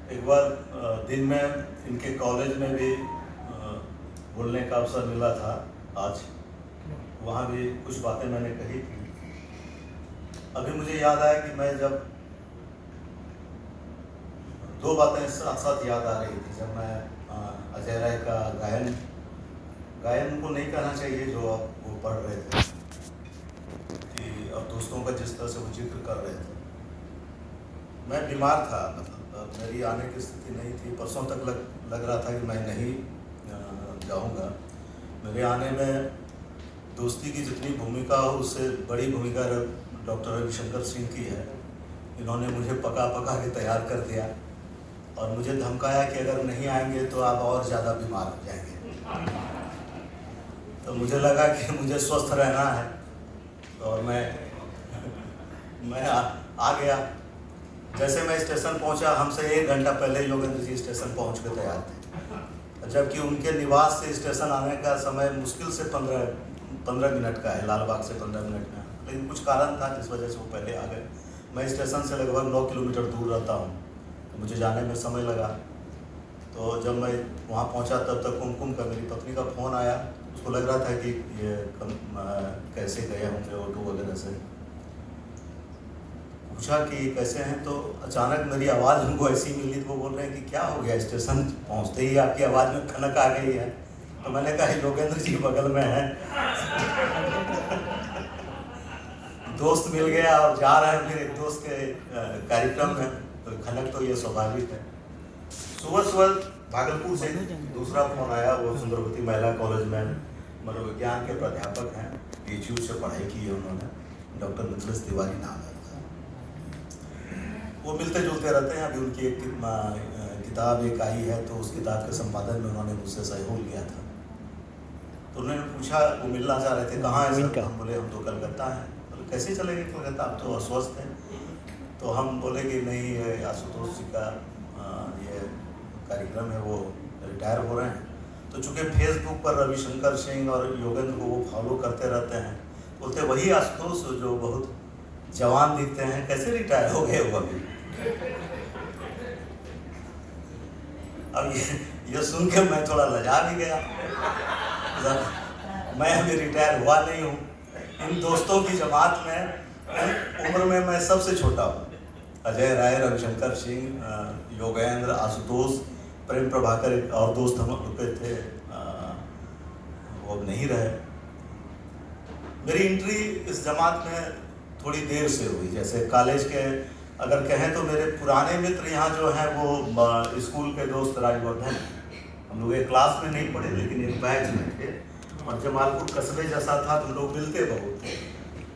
एक बार दिन में इनके कॉलेज में भी बोलने का अवसर मिला था। आज वहाँ भी कुछ बातें मैंने कही थी। अभी मुझे याद आया कि मैं जब दो बातें साथ साथ याद आ रही थी। जब मैं अजय राय का गायन को नहीं कहना चाहिए जो आप वो पढ़ रहे थे कि अब दोस्तों का जिस तरह से वो जिक्र कर रहे थे, मैं बीमार था, मतलब मेरी आने की स्थिति नहीं थी। परसों तक लग रहा था कि मैं नहीं जाऊंगा। मेरे आने में दोस्ती की जितनी भूमिका हो उससे बड़ी भूमिका डॉक्टर रविशंकर सिंह की है। इन्होंने मुझे पका के तैयार कर दिया और मुझे धमकाया कि अगर नहीं आएंगे तो आप और ज़्यादा बीमार हो जाएंगे। तो मुझे लगा कि मुझे स्वस्थ रहना है और मैं आ गया। जैसे मैं स्टेशन पहुंचा, हमसे 1 घंटा पहले योगेंद्र जी स्टेशन पहुंच के तैयार थे, जबकि उनके निवास से स्टेशन आने का समय मुश्किल से 15 मिनट का है, लाल बाग से 15 मिनट का। लेकिन कुछ कारण था जिस वजह से वो पहले आ गए। मैं स्टेशन से लगभग 9 किलोमीटर दूर रहता हूँ, तो मुझे जाने में समय लगा। तो जब मैं वहाँ पहुँचा तब तक कुमकुम का, मेरी पत्नी का फ़ोन आया। उसको लग रहा था कि ये कैसे गए होंगे ऑटो वगैरह से। पूछा कि कैसे हैं, तो अचानक मेरी आवाज़ उनको ऐसी मिली तो वो बोल रहे हैं कि क्या हो गया, स्टेशन पहुंचते ही आपकी आवाज़ में खनक आ गई है। तो मैंने कहा योगेंद्र जी बगल में हैं, दोस्त मिल गया और जा रहे हैं फिर एक दोस्त के कार्यक्रम में, तो खनक तो ये स्वाभाविक है। सुबह भागलपुर से दूसरा फोन आया। वो सुंदरवती महिला कॉलेज में मनोविज्ञान के प्राध्यापक हैं, PHU से पढ़ाई की है उन्होंने, डॉक्टर मिथिलेश तिवारी नाम है। वो मिलते जुलते रहते हैं। अभी उनकी एक किताब एक आई है, तो उस किताब के संपादन में उन्होंने मुझसे सहयोग लिया था। तो उन्होंने पूछा, वो मिलना चाह रहे थे, कहाँ है सर? हम बोले हम तो कलकत्ता हैं। बोले कैसे चलेंगे कलकत्ता, आप तो अस्वस्थ हैं। तो हम बोले कि नहीं, आशुतोष जी का ये कार्यक्रम है, वो रिटायर हो रहे हैं। तो चूँकि फेसबुक पर रविशंकर सिंह और योगेंद्र को वो फॉलो करते रहते हैं, बोलते वही आशुतोष जो बहुत जवान दिखते हैं, कैसे रिटायर हो गए वो अभी? अब ये सुन के मैं थोड़ा लजा भी गया। मैं अभी रिटायर हुआ नहीं हूँ। इन दोस्तों की जमात में उम्र में मैं सबसे छोटा हूँ। अजय राय, रविशंकर सिंह, योगेंद्र, आशुतोष, प्रेम प्रभाकर एक और दोस्त हम लोग के थे, वो अब नहीं रहे। मेरी एंट्री इस जमात में थोड़ी देर से हुई। जैसे कॉलेज के अगर कहें तो मेरे पुराने मित्र यहाँ जो हैं वो स्कूल के दोस्त राजवर्धन, हम लोग एक क्लास में नहीं पढ़े लेकिन एक बैच में थे। और जमालपुर कस्बे जैसा था तो हम लोग मिलते बहुत थे,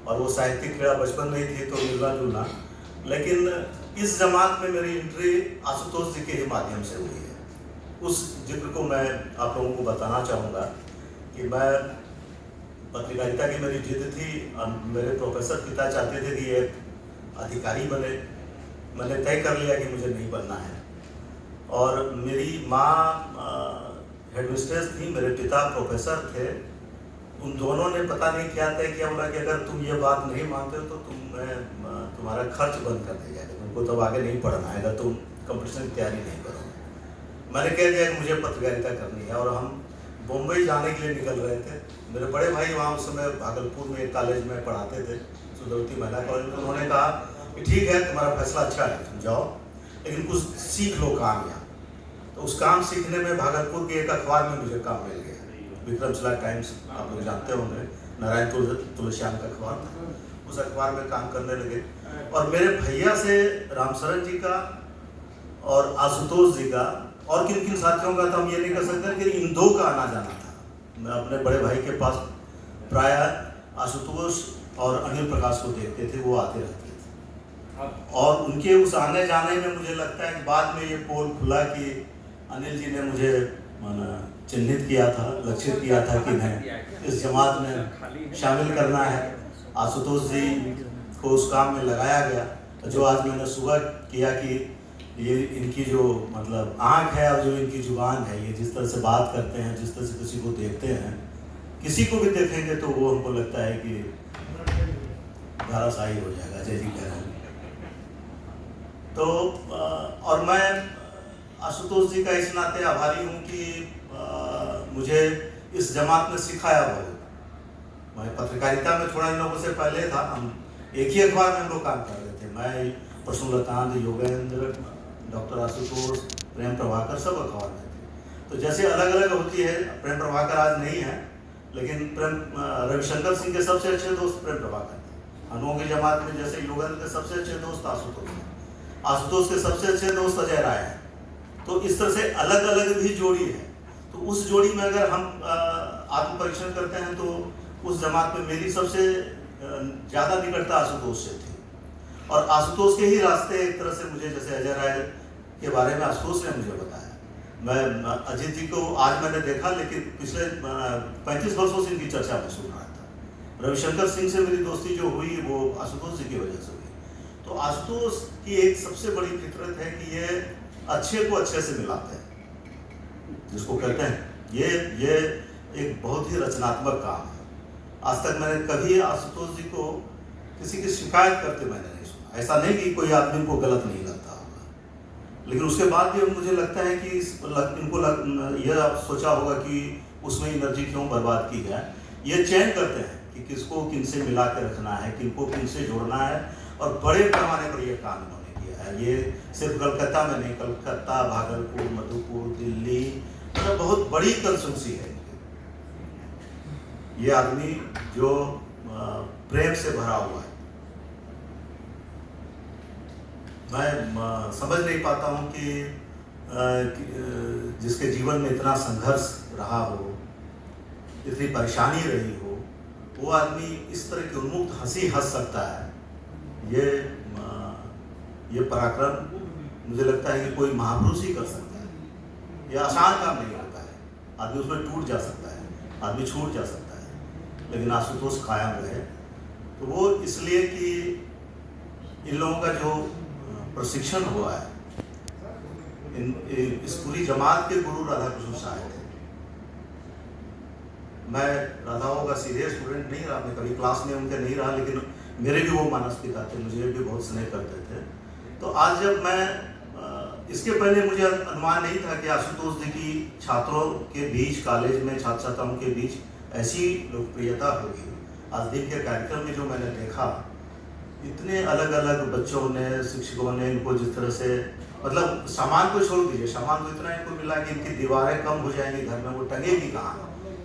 और वो साहित्यिक क्रीड़ा बचपन में ही थी तो मिलना जुलना। लेकिन इस जमात में मेरी एंट्री आशुतोष जी के ही माध्यम से हुई है। उस जिक्र को मैं आप लोगों को बताना चाहूँगा कि मैं पत्रकारिता की मेरी जिद थी। मेरे प्रोफेसर पिता चाहते थे कि एक अधिकारी बने। मैंने तय कर लिया कि मुझे नहीं बनना है। और मेरी माँ हेडमिस्ट्रेस थी, मेरे पिता प्रोफेसर थे। उन दोनों ने पता नहीं क्या तय किया, बोला कि अगर तुम ये बात नहीं मानते हो तो तुम्हारा खर्च बंद कर दिया जाएगा, तुमको तब आगे नहीं पढ़ना है अगर तुम कंपटीशन की तैयारी नहीं करोगे। मैंने कह दिया कि मुझे पत्रकारिता करनी है। और हम बम्बई जाने के लिए निकल रहे थे। मेरे बड़े भाई वहाँ उस समय भागलपुर में एक कॉलेज में पढ़ाते थे, सुंदरवती महिला कॉलेज में। उन्होंने कहा कि ठीक है, तुम्हारा फैसला अच्छा है, तुम जाओ, लेकिन कुछ सीख लो काम यहाँ। तो उस काम सीखने में भागलपुर के एक अखबार में मुझे काम मिल गया, विक्रमशिला टाइम्स, आप लोग जानते होंगे, नारायण तुलसीश्याम का अखबार था। उस अखबार में काम करने लगे। और मेरे भैया से रामशरण जी का और आशुतोष जी का और किन किन साथियों का तो हम ये नहीं कर सकते, लेकिन इन दो का आना जाना था। मैं अपने बड़े भाई के पास प्राय आशुतोष और अनिल प्रकाश को देखते थे, वो आते रहते थे। और उनके उस आने जाने में मुझे लगता है कि बाद में ये पोल खुला कि अनिल जी ने मुझे चिन्हित किया था, लक्षित किया था कि मैं इस जमात में शामिल करना है। आशुतोष जी को उस काम में लगाया गया। तो जो आज मैंने सुबह किया कि ये इनकी जो मतलब आँख है और जो इनकी जुबान है, ये जिस तरह से बात करते हैं, जिस तरह से किसी को देखते हैं, किसी को भी देखेंगे तो वो हमको लगता है कि धाराशाही हो जाएगा, जय जी कह रहे हैं। तो और मैं आशुतोष जी का इस नाते आभारी हूँ कि मुझे इस जमात में सिखाया बहुत। मैं पत्रकारिता में थोड़ा इन लोगों से पहले था, हम एक ही अखबार में हम लोग काम कर रहे थे। मैं, प्रसूलकांत, योगेंद्र, डॉक्टर आशुतोष, प्रेम प्रभाकर सब अखबार में थे। तो जैसे अलग अलग होती है, प्रेम प्रभाकर आज नहीं है, लेकिन रविशंकर सिंह के सबसे अच्छे दोस्त प्रेम प्रभाकर थे। अनुओं की जमात में जैसे योगेंद्र के सबसे अच्छे दोस्त आशुतोष हैं, आशुतोष के सबसे अच्छे दोस्त अजय राय हैं। तो इस तरह से अलग अलग भी जोड़ी है। तो उस जोड़ी में अगर हम आत्म परीक्षण करते हैं तो उस जमात में मेरी सबसे ज़्यादा निकटता आशुतोष से थी। और आशुतोष के ही रास्ते एक तरह से मुझे, जैसे अजय राय के बारे में आशुतोष ने मुझे बताया। मैं अजीत जी को आज मैंने देखा, लेकिन पिछले 35 वर्षों से इनकी चर्चा में सुन रहा था। रविशंकर सिंह से मेरी दोस्ती जो हुई वो आशुतोष जी की वजह से हुई। तो आशुतोष की एक सबसे बड़ी फितरत है कि ये अच्छे को अच्छे से मिलाते हैं, जिसको कहते हैं ये एक बहुत ही रचनात्मक काम है। आज तक मैंने कभी आशुतोष जी को किसी की शिकायत करते मैंने नहीं सुना। ऐसा नहीं कि कोई आदमी को गलत नहीं लगता होगा, लेकिन उसके बाद भी मुझे लगता है कि इनको यह सोचा होगा कि उसमें एनर्जी क्यों बर्बाद की जाए। ये चयन करते हैं कि किसको किनसे मिला के रखना है, किनको किनसे जोड़ना है, और बड़े पैमाने पर यह काम इन्होंने किया है। ये सिर्फ कलकत्ता में नहीं, कलकत्ता, भागलपुर, मधुपुर, दिल्ली, मतलब बहुत बड़ी कंसुलेंसी है। ये आदमी जो प्रेम से भरा हुआ है, मैं समझ नहीं पाता हूँ कि जिसके जीवन में इतना संघर्ष रहा हो, इतनी परेशानी रही हो, वो आदमी इस तरह की उन्मुक्त हंसी हंस सकता है। ये पराक्रम मुझे लगता है कि कोई महापुरुष ही कर सकता है। यह आसान काम नहीं होता है, आदमी उसमें टूट जा सकता है, आदमी छूट जा सकता है, लेकिन आशुतोष कायम रहे। तो वो इसलिए कि इन लोगों का जो प्रशिक्षण हुआ है, इस पूरी जमात के गुरु राधाकृष्ण साहब थे। मैं राधाओं का सीधे स्टूडेंट नहीं रहा, मैं कभी क्लास में उनके नहीं रहा, लेकिन मेरे भी वो मानस पिता थे, मुझे भी बहुत स्नेह करते थे। तो आज जब मैं इसके पहले मुझे अनुमान नहीं था कि आशुतोष जी की छात्रों के बीच, कॉलेज में छात्र छात्राओं के बीच ऐसी लोकप्रियता होगी। आज दिन के कार्यक्रम में जो मैंने देखा, इतने अलग अलग बच्चों ने, शिक्षकों ने इनको जिस तरह से, मतलब सामान को छोड़ दीजिए, सामान तो इतना इनको मिला कि इनकी दीवारें कम हो जाएंगी घर में, वो टंगेगी कहाँ,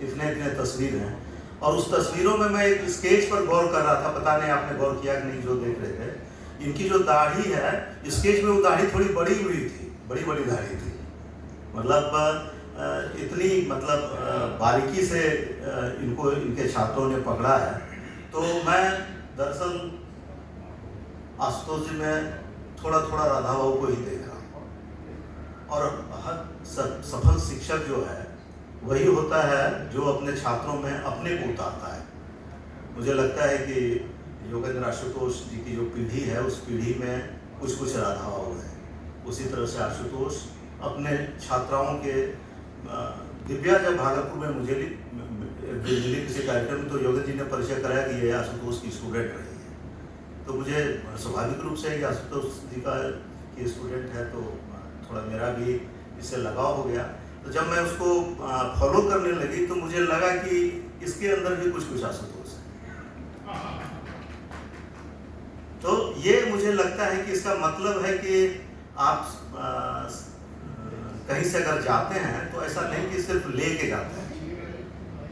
इतने इतने तस्वीर हैं। और उस तस्वीरों में मैं एक स्केच पर गौर कर रहा था, पता नहीं आपने गौर किया कि नहीं जो देख रहे थे। इनकी जो दाढ़ी है, स्केच में वो दाढ़ी थोड़ी बड़ी हुई थी, बड़ी बड़ी दाढ़ी थी, मतलब इतनी, मतलब बारीकी से इनको इनके छात्रों ने पकड़ा है। तो मैं दरअसल आशुतोष जी में थोड़ा थोड़ा राधाबाबू को ही देख रहा हूँ। और हर सफल शिक्षक जो है वही होता है जो अपने छात्रों में अपने को उतारता है। मुझे लगता है कि योगेंद्र आशुतोष जी की जो पीढ़ी है, उस पीढ़ी में कुछ कुछ राधाबाबू है। उसी तरह से आशुतोष अपने छात्राओं के, दिव्या जब भागलपुर में मुझे मिली किसी कार्यक्रम में, तो योगेंद्र जी ने परिचय कराया कि ये आशुतोष की स्टूडेंट रही है। तो मुझे स्वाभाविक रूप से कि आशुतोष जी का की स्टूडेंट है, तो थोड़ा मेरा भी इससे लगाव हो गया। तो जब मैं उसको फॉलो करने लगी तो मुझे लगा कि इसके अंदर भी कुछ कुछ आशुतोष है। तो ये मुझे लगता है कि इसका मतलब है कि आप कहीं से अगर जाते हैं तो ऐसा नहीं कि सिर्फ लेके जाते हैं,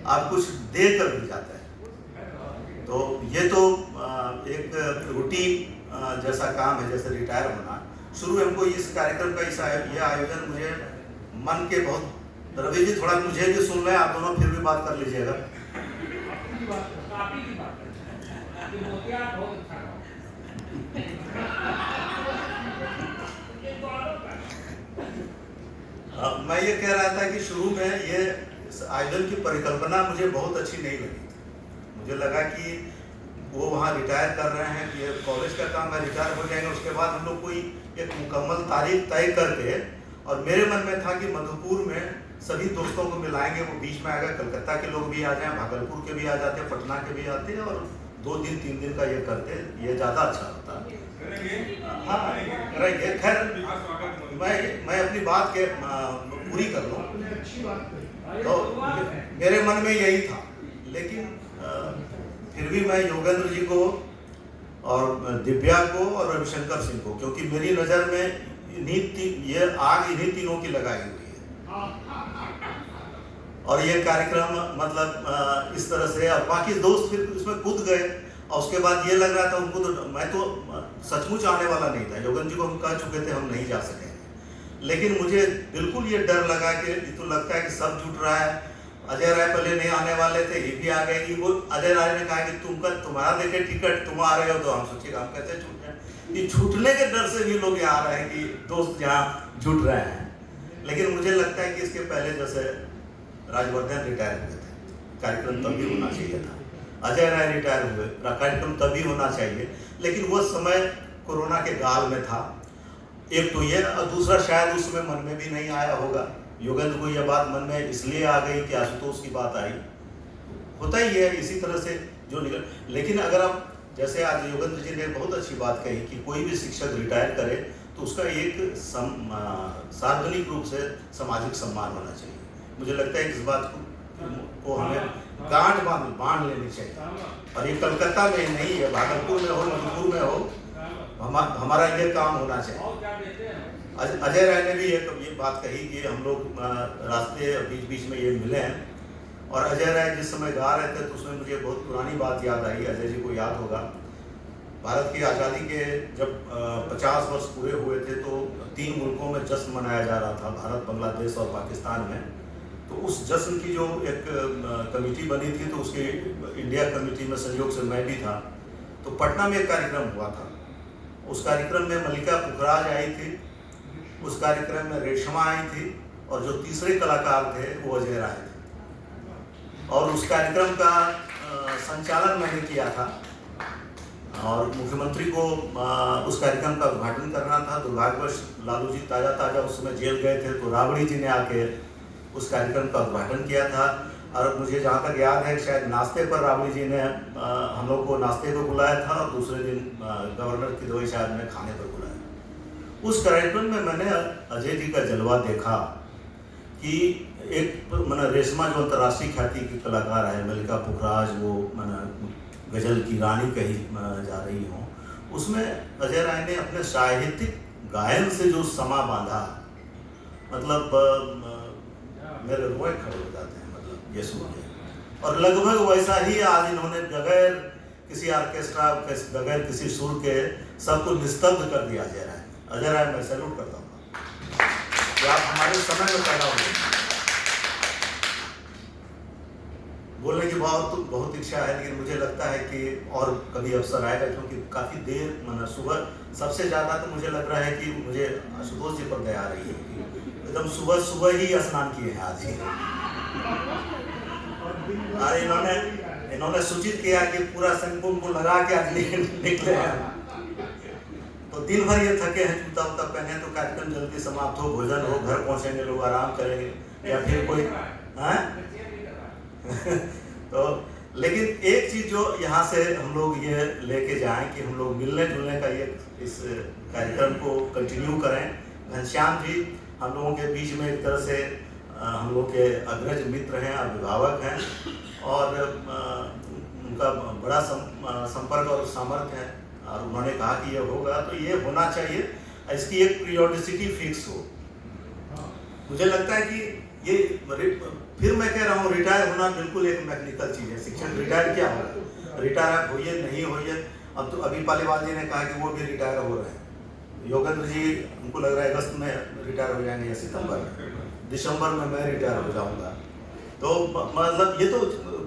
आप कुछ दे कर भी जाते हैं। तो ये तो एक रूटीन जैसा काम है, जैसे रिटायर होना। शुरू में हमको इस कार्यक्रम का ये आयोजन मुझे मन के बहुत, रवि जी थोड़ा मुझे भी सुन लें, आप दोनों फिर भी बात कर लीजिएगा। मैं ये कह रहा था कि शुरू में ये आयोजन की परिकल्पना मुझे बहुत अच्छी नहीं लगी थी। मुझे लगा कि वो वहाँ रिटायर कर रहे हैं, कि ये कॉलेज का काम है, रिटायर हो जाएंगे, उसके बाद हम लोग कोई एक मुकम्मल तारीख तय करके, और मेरे मन में था कि मधुपुर में सभी दोस्तों को मिलाएंगे, वो बीच में आएगा, कलकत्ता के लोग भी आ जाएं, भागलपुर के भी आ जाते, पटना के भी आते, और 2 दिन 3 दिन का ये करते, ये ज़्यादा अच्छा होता। हाँ करेंगे। खैर मैं अपनी बात के पूरी कर लूँ। तो मेरे मन में यही था, लेकिन फिर भी मैं योगेंद्र जी को और दिव्या को और रविशंकर सिंह को, क्योंकि मेरी नज़र में ये आग इन्हीं तीनों की लगाई हुई है और ये कार्यक्रम मतलब इस तरह से, और बाकी दोस्त फिर उसमें कूद गए और उसके बाद ये लग रहा था उनको, तो मैं तो सचमुच आने वाला नहीं था। योगेंद्र जी को हम कह चुके थे हम नहीं जा सकेंगे, लेकिन मुझे बिल्कुल ये डर लगा कि तो लगता है कि सब जुट रहा है। अजय राय पहले नहीं आने वाले थे, ये भी आ गए कि वो अजय राय ने कहा कि तुम्हारा देखे टिकट, तुम आ रहे हो, तो हम सोचे हम कैसे छूट जाए। ये छूटने के डर से भी लोग यहाँ आ रहे हैं कि दोस्त यहाँ जुट रहे हैं। लेकिन मुझे लगता है कि इसके पहले जैसे राजवर्धन रिटायर हुए थे, कार्यक्रम तभी होना चाहिए था। अजय राय रिटायर हुए, कार्यक्रम तभी होना चाहिए, लेकिन वो समय कोरोना के गाल में था। एक तो ये, और दूसरा शायद उस समय मन में भी नहीं आया होगा। योगेंद्र को यह बात मन में इसलिए आ गई कि आशुतोष की बात आई, होता ही है इसी तरह से जो निकल। लेकिन अगर आप जैसे आज योगेंद्र जी ने बहुत अच्छी बात कही कि कोई भी शिक्षक रिटायर करे तो उसका एक सार्वजनिक रूप से सामाजिक सम्मान होना चाहिए। मुझे लगता है कि इस बात को हमें गांठ बांध लेनी चाहिए, और ये कलकत्ता में नहीं है, भागलपुर में हो, मणिपुर में हो, हमारा ये काम होना चाहिए। अजय राय ने भी ये बात कही कि हम लोग रास्ते बीच बीच में ये मिले हैं, और अजय राय जिस समय गा रहे थे तो उसमें मुझे बहुत पुरानी बात याद आई। अजय जी को याद होगा, भारत की आज़ादी के जब 50 वर्ष पूरे हुए थे तो 3 मुल्कों में जश्न मनाया जा रहा था, भारत, बांग्लादेश और पाकिस्तान में। तो उस जश्न की जो एक कमेटी बनी थी, तो उसकी इंडिया कमेटी में संयोग से मैं भी था। तो पटना में एक कार्यक्रम हुआ था, उस कार्यक्रम में मल्लिका पुखराज आई थी, उस कार्यक्रम में रेशमा आई थी, और जो तीसरे कलाकार थे वो अजय राय थे। और उस कार्यक्रम का संचालन मैंने किया था, और मुख्यमंत्री को उस कार्यक्रम का उद्घाटन करना था। दुर्भाग्यवश लालू जी ताज़ा उस समय जेल गए थे, तो राबड़ी जी ने आके उस कार्यक्रम का उद्घाटन किया था। और मुझे जहाँ तक याद है शायद नाश्ते पर राबड़ी जी ने हम लोग को नाश्ते को बुलाया था, और दूसरे दिन गवर्नर किदवई साहब ने खाने पर बुलाया। उस कार्यक्रम में मैंने अजय जी का जलवा देखा कि एक मैंने रेशमा जो अंतर्राष्ट्रीय ख्याति की कलाकार है, मल्लिका पुखराज, वो मैंने गज़ल की रानी कही जा रही हूँ, उसमें अजय राय ने अपने साहित्यिक गायन से जो समा बांधा, मतलब मेरे रोए खड़े हो जाते हैं, मतलब ये सुन के। और लगभग वैसा ही आज इन्होंने बगैर किसी ऑर्केस्ट्रा, बगैर किसी सुर के सबको निस्तब्ध कर दिया अजय राय। अजय राय मैं सैल्यूट करता हूँ कि आप हमारे समय में पैदा हुए। बोलने की बहुत इच्छा है, लेकिन मुझे लगता है कि और कभी अवसर आएगा, क्योंकि काफ़ी देर मतलब सुबह सबसे ज़्यादा तो मुझे लग रहा है कि मुझे आशुतोष जी पर दया आ रही है, एकदम सुबह ही स्नान किए हैं आज ही। और इन्होंने सूचित किया कि पूरा संकुल को लगा के आज निकले हैं, तो दिन भर ये थके हैं, जूता उता पहने, तो कार्यक्रम जल्दी समाप्त हो, भोजन हो, घर पहुँचेंगे, लोग आराम करेंगे, या फिर कोई तो लेकिन एक चीज़ जो यहाँ से हम लोग ये लेके जाएं कि हम लोग मिलने जुलने का ये इस कार्यक्रम को कंटिन्यू करें। घनश्याम जी हम लोगों के बीच में एक तरह से हम लोग के अग्रज मित्र हैं, अभिभावक हैं, और उनका बड़ा संपर्क और सामर्थ्य है, और उन्होंने कहा कि ये होगा, तो ये होना चाहिए, इसकी एक पीरियोडिसिटी फिक्स हो। मुझे लगता है कि ये फिर मैं कह रहा हूँ, रिटायर होना बिल्कुल एक मैकेनिकल चीज़ है। शिक्षक रिटायर क्या होगा, रिटायर आप होइए नहीं होइए। अब तो अभी पालीवाल जी ने कहा कि वो भी रिटायर हो रहे हैं। योगेंद्र जी उनको लग रहा है अगस्त में रिटायर हो जाएंगे या सितंबर में, दिसंबर में मैं रिटायर हो जाऊँगा। तो मतलब ये तो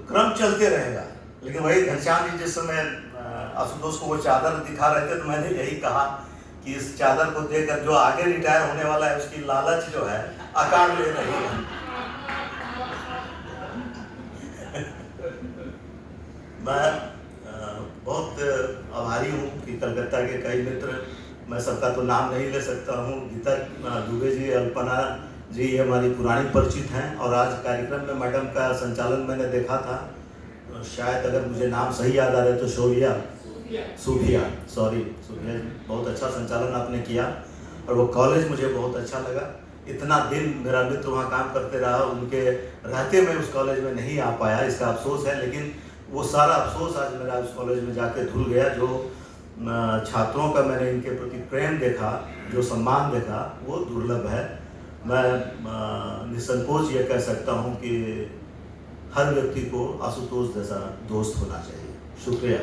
क्रम चलते रहेगा। लेकिन वही घनश्याम जी जिस समय आशुतोष को वो चादर दिखा रहे थे, तो मैंने यही कहा कि इस चादर को देखकर जो आगे रिटायर होने वाला है उसकी लालच जो है आकार ले रही है। मैं बहुत आभारी हूँ कि कलकत्ता के कई मित्र, मैं सबका तो नाम नहीं ले सकता हूँ, गीता दुबे जी, अल्पना जी, ये हमारी पुरानी परिचित हैं, और आज कार्यक्रम में मैडम का संचालन मैंने देखा था, शायद अगर मुझे नाम सही याद आ रहा है तो सूफिया जी, बहुत अच्छा संचालन आपने किया। और वो कॉलेज मुझे बहुत अच्छा लगा। इतना दिन मेरा मित्र वहाँ काम करते रहा, उनके रहते मैं उस कॉलेज में नहीं आ पाया, इसका अफसोस है। लेकिन वो सारा अफसोस आज मेरा उस कॉलेज में जाके धुल गया। जो छात्रों का मैंने इनके प्रति प्रेम देखा, जो सम्मान देखा, वो दुर्लभ है। मैं निसंकोच ये कह सकता हूँ कि हर व्यक्ति को आशुतोष जैसा दोस्त होना चाहिए। शुक्रिया।